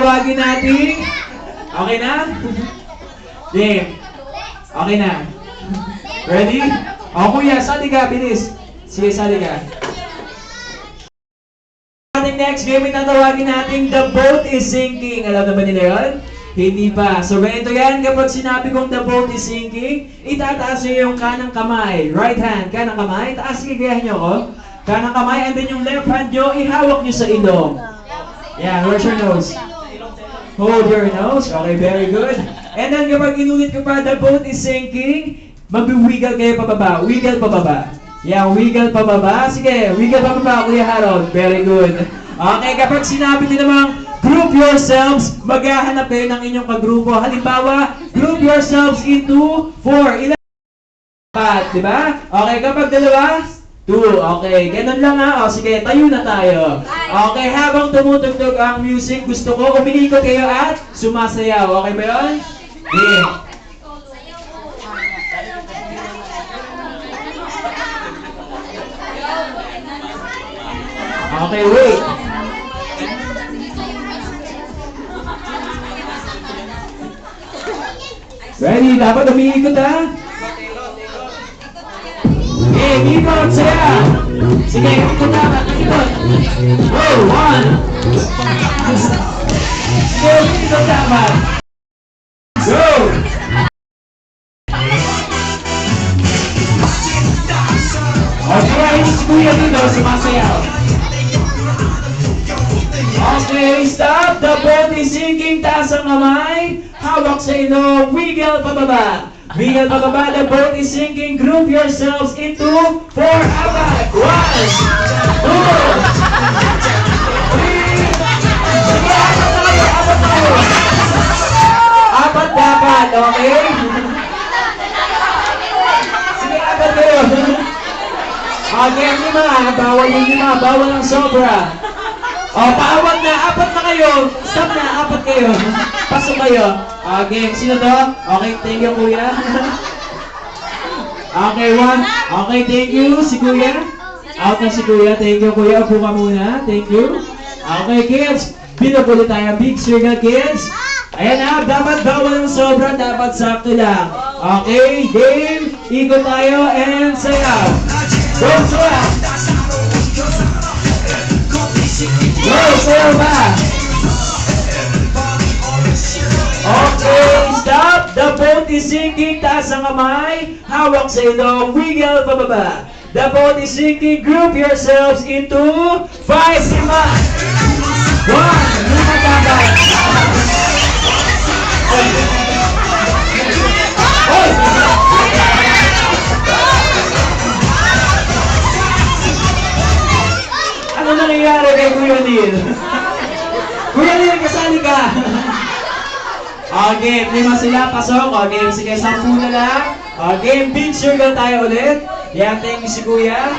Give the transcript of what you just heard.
tawagin natin. Okay na? Game. Okay na. Ready? O kuya, sali ka, bilis. Sige, sali ka. Ating next game, itatawagin natin The Boat is Sinking. Alam na ba nila yun? Hindi pa. So ganito yan, kapag sinabi kong the boat is sinking, itataas nyo yung kanang kamay. Right hand, kanang kamay. Taas, gigayahin nyo ako. Kanang kamay, and then yung left hand nyo, ihawak nyo sa ilong. Yeah, where's your nose? Hold your nose. Okay, very good. And then kapag inulit ko pa, the boat is sinking, mag-wiggle kayo pababa. Wiggle pababa. Yeah, wiggle pababa. Sige, wiggle pababa, Kuya Harold. Very good. Okay, kapag sinabi nyo namang, group yourselves, maghahanap kayo ng inyong kagrupo. Halimbawa, group yourselves into 4. Ilan? 4, di ba? Okay, kapag dalawa, 2. Okay, ganun lang ha. O sige, tayo na tayo. Okay, habang tumutugtog ang music, gusto ko umiikot kayo at sumasayaw. Okay ba yun? Yeah. Okay, wait. Ready? Dapat umiikot ha? Okay, ikot, saya! Sige, ikot dapat, ikot! Go, 1! Sige, ikot dapat! Go! Okay, si Kuya dito, sumasayaw. Okay, stop! The boat is sinking, taas ang kamay. Hawak sa ilong, wiggle pababa. Wiggle pababa, the boat is sinking. Group yourselves into 4 apat. 1, 2, 3. Sige, apat na kayo, apat na kayo. Apat dapat, okay? Sige, apat kayo. Okay, ang 5, bawal yung 5, bawal ang sobra. O, paawag na, apat na kayo. Stop na, apat kayo. Pasok kayo. Okay, sino to? Okay, thank you, Kuya. Okay, 1. Okay, thank you, si Kuya. Out na si Kuya. Thank you, Kuya. Upo ka muna. Thank you. Okay, kids. Binubulo tayo. Big circle, kids. Ayan na, dapat bawal ng sobra. Dapat sakto lang. Okay, game. Ikot tayo and sayaw. Go, sayaw. Go, sayaw ba? Okay, stop! The boat is sinking, taas ang kamay, hawak sa ilong, wiggle pababa. The boat is sinking, group yourselves into 5, 5. 1, 5 dapat. Hoy! Ano nangyayari kay Kuya Neil? Kuya Neil, kasali ka! Okay, 5 sila, pasok. Okay, sige, 10 na lang. Okay, big circle tayo ulit. Yan, thank you si Kuya.